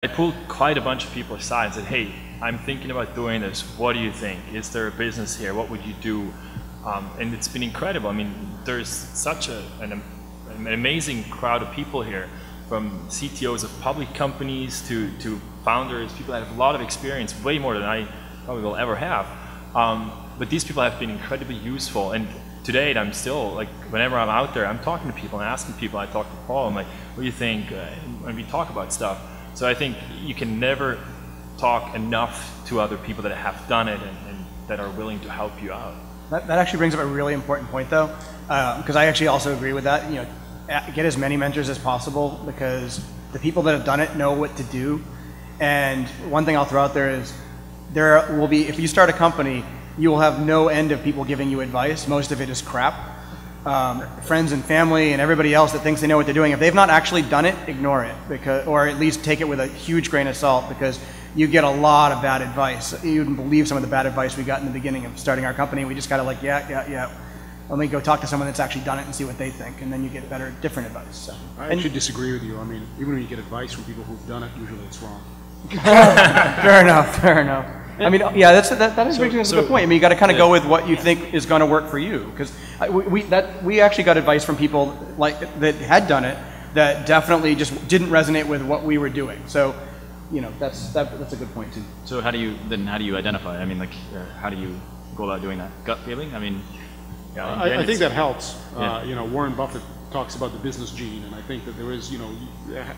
I pulled quite a bunch of people aside and said, hey, I'm thinking about doing this. What do you think? Is there a business here? What would you do? And it's been incredible. I mean, there's such an amazing crowd of people here, from CTOs of public companies to founders, people that have a lot of experience, way more than I probably will ever have. But these people have been incredibly useful. And to date, I'm still, like, whenever I'm out there, I'm talking to people and asking people. I talk to Paul, I'm like, what do you think? When we talk about stuff. So I think you can never talk enough to other people that have done it and that are willing to help you out. That actually brings up a really important point, though, because I actually also agree with that. You know, get as many mentors as possible, because the people that have done it know what to do. And one thing I'll throw out there is, there will be, if you start a company, you will have no end of people giving you advice. Most of it is crap. Friends and family and everybody else that thinks they know what they're doing, if they've not actually done it, ignore it, because, or at least take it with a huge grain of salt, because you get a lot of bad advice. You wouldn't believe some of the bad advice we got in the beginning of starting our company. We just got to like, yeah. Let me go talk to someone that's actually done it and see what they think, and then you get better, different advice. So. I actually disagree with you. I mean, even when you get advice from people who've done it, usually it's wrong. Fair enough. I mean, yeah, that is a good point. I mean, you got to kind of go with what you think is going to work for you, because we actually got advice from people like that had done it that definitely just didn't resonate with what we were doing. So, you know, that's a good point too. So how do you identify? I mean, like, how do you go about doing that? Gut feeling? I mean, yeah, I think that helps. Yeah. You know, Warren Buffett talks about the business gene, and I think that there is, you know,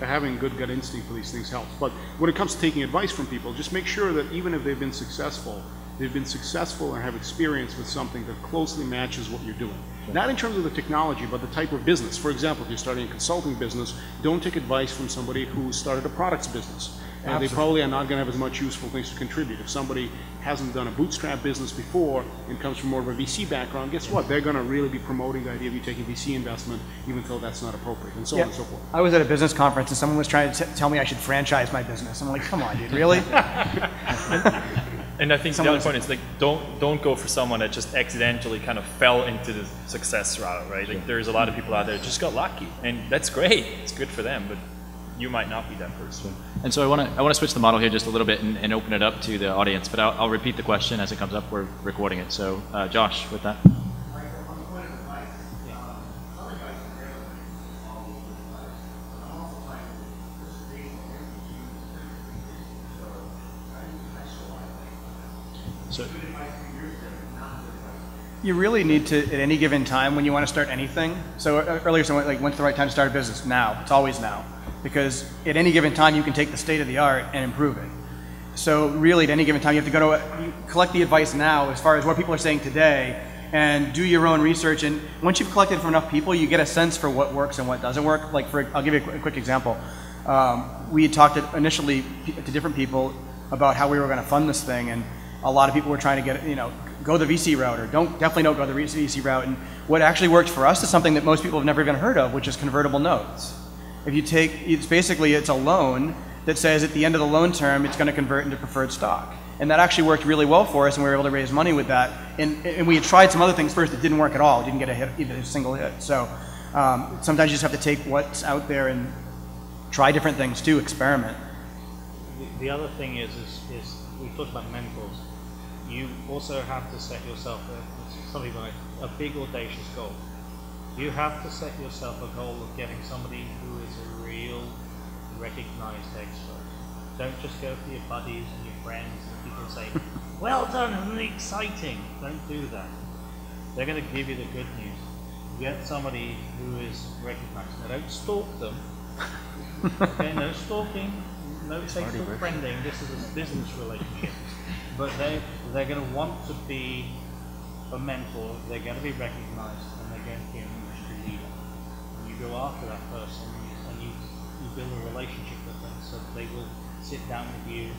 having good gut instinct for these things helps. But when it comes to taking advice from people, just make sure that even if they've been successful and have experience with something that closely matches what you're doing. Not in terms of the technology, but the type of business. For example, if you're starting a consulting business, don't take advice from somebody who started a products business. They probably are not going to have as much useful things to contribute. If somebody hasn't done a bootstrap business before and comes from more of a VC background, guess what? They're going to really be promoting the idea of you taking VC investment, even though that's not appropriate, and so on and so forth. I was at a business conference and someone was trying to tell me I should franchise my business. I'm like, come on, dude, really? And I think the other point is, like, don't go for someone that just accidentally kind of fell into the success route, right? Like, there's a lot of people out there that just got lucky, and that's great. It's good for them, but you might not be that person. And so I want to switch the model here just a little bit and open it up to the audience, but I'll repeat the question as it comes up. We're recording it. So Josh, with that. So you really need to, at any given time when you want to start anything. So earlier someone like, when's the right time to start a business? Now. It's always now. Because at any given time you can take the state of the art and improve it. So really at any given time you have to go to, you collect the advice now as far as what people are saying today, and do your own research. And once you've collected from enough people, you get a sense for what works and what doesn't work. Like, I'll give you a quick example. We had talked initially to different people about how we were going to fund this thing, and a lot of people were trying to get, you know, go the VC route, or definitely don't go the VC route. And what actually worked for us is something that most people have never even heard of, which is convertible notes. If you take, it's a loan that says at the end of the loan term, it's going to convert into preferred stock. And that actually worked really well for us, and we were able to raise money with that. And we had tried some other things first that didn't work at all. It didn't get a hit, even a single hit. So sometimes you just have to take what's out there and try different things too, experiment. The other thing is we talked about mentors. You also have to set yourself something like a big audacious goal. You have to set yourself a goal of getting somebody who is a real recognized expert. Don't just go for your buddies and your friends and people say, well done, isn't it exciting? Don't do that. They're going to give you the good news. Get somebody who is recognized. Now don't stalk them. Okay, no stalking, no Facebook friending. This is a business relationship. But they're going to want to be a mentor. They're going to be recognized, and they're going to be an industry leader. And you go after that person, and you build a relationship with them, so they will sit down with you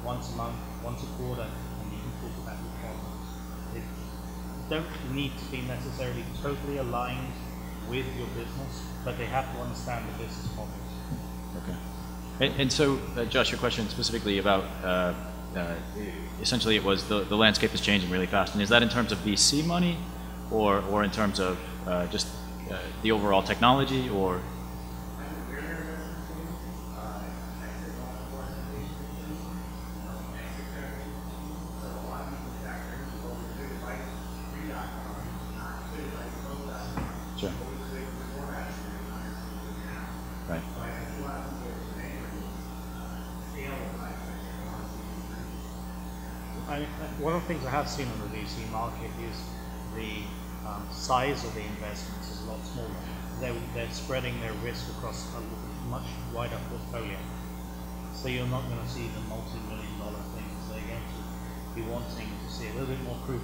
once a month, once a quarter, and you can talk about your problems. They don't need to be necessarily totally aligned with your business, but they have to understand the business models. Okay. And so, Josh, your question specifically about essentially it was the landscape is changing really fast, and is that in terms of VC money, or in terms of just the overall technology, or? One of the things I have seen on the VC market is the size of the investments is a lot smaller. They're spreading their risk across a much wider portfolio. So you're not going to see the multi-million-dollar things. They're going to be wanting to see a little bit more proof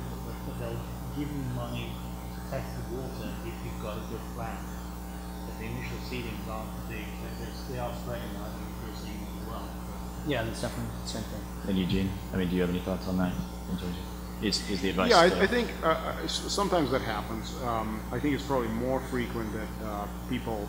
that they'll give you money to test the water if you've got a good plan. But the initial seedings aren't big. They are spreading. I think you're seeing them as well. Yeah, that's definitely the same thing. And Eugene, I mean, do you have any thoughts on that? In terms of, is the advice? Yeah, I think sometimes that happens. I think it's probably more frequent that people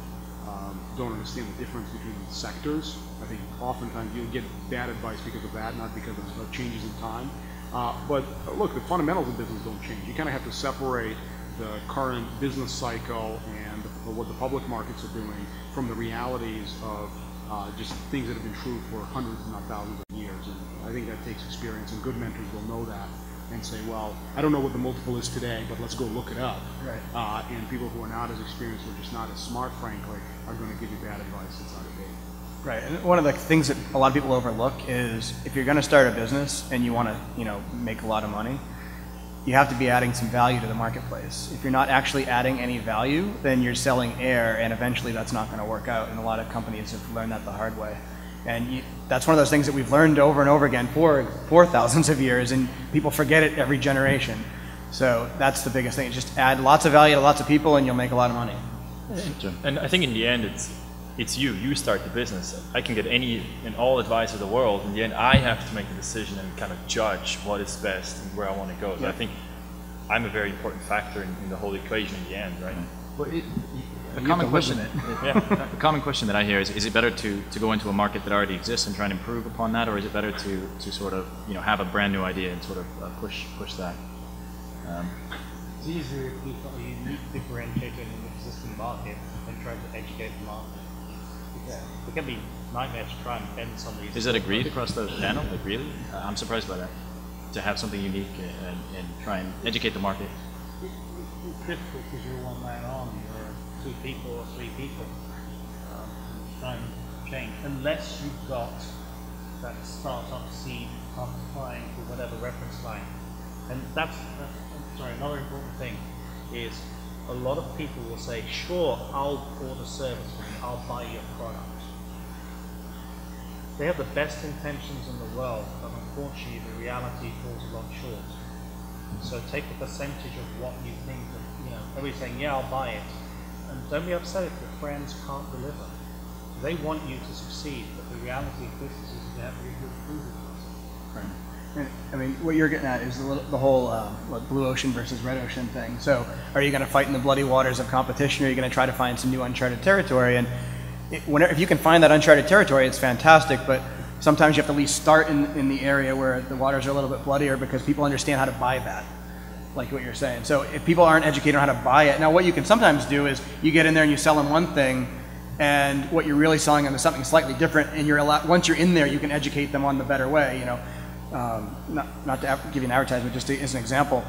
don't understand the difference between sectors. I think oftentimes you'll get bad advice because of that, not because of changes in time. But look, the fundamentals of business don't change. You kind of have to separate the current business cycle and what the public markets are doing from the realities of just things that have been true for hundreds, if not thousands of years. And I think that takes experience, and good mentors will know that and say, well, I don't know what the multiple is today, but let's go look it up. Right. And people who are not as experienced or just not as smart, frankly, are going to give you bad advice. It's not a debate. Right, and one of the things that a lot of people overlook is if you're going to start a business and you want to, make a lot of money, you have to be adding some value to the marketplace. If you're not actually adding any value, then you're selling air, and eventually that's not going to work out. And a lot of companies have learned that the hard way. And that's one of those things that we've learned over and over again for thousands of years, and people forget it every generation. So that's the biggest thing. Just add lots of value to lots of people, and you'll make a lot of money. And I think in the end, it's you start the business. I can get any and all advice of the world. In the end, I have to make the decision and kind of judge what is best and where I want to go. So I think I'm a very important factor in the whole equation in the end, right? Well, a common question that I hear is it better to go into a market that already exists and try and improve upon that, or is it better to sort of have a brand new idea and sort of push that? It's easier if you've got a unique differentiator in an existing market than trying to educate the market. It can be nightmare to try and bend somebody's. Is that agreed across the panel? Like, really? I'm surprised by that. To have something unique and try and educate the market. It's difficult because you're one man army, or 2 people or 3 people. Trying to change, unless you've got that startup seed applying to whatever reference line. And that's another important thing is a lot of people will say, sure, I'll order service from you, I'll buy your product. They have the best intentions in the world, but unfortunately the reality falls a lot short. So take a percentage of what you think that, everybody's saying, yeah, I'll buy it. And don't be upset if your friends can't deliver. They want you to succeed, but the reality of business is you have very good approval process. And, I mean, what you're getting at is the whole blue ocean versus red ocean thing. So are you going to fight in the bloody waters of competition, or are you going to try to find some new uncharted territory? And if you can find that uncharted territory, it's fantastic, but sometimes you have to at least start in the area where the waters are a little bit bloodier, because people understand how to buy that, like what you're saying. So if people aren't educated on how to buy it, now what you can sometimes do is you get in there and you sell them one thing, and what you're really selling them is something slightly different, and once you're in there, you can educate them on the better way, not to give you an advertisement, just as an example,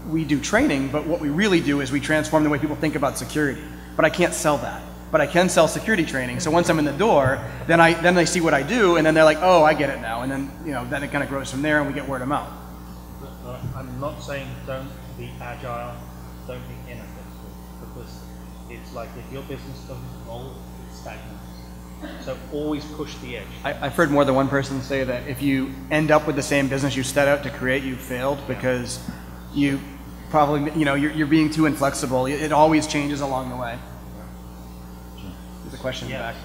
we do training, but what we really do is we transform the way people think about security. But I can't sell that. But I can sell security training. So once I'm in the door, then they see what I do, and then they're like, oh, I get it now. And then then it kind of grows from there, and we get word of mouth. I'm not saying don't be agile, don't be ineffective, because it's like if your business doesn't roll, it stagnates. So always push the edge. I've heard more than one person say that if you end up with the same business you set out to create, you failed, because you probably, you're being too inflexible. It always changes along the way. There's a question in the back.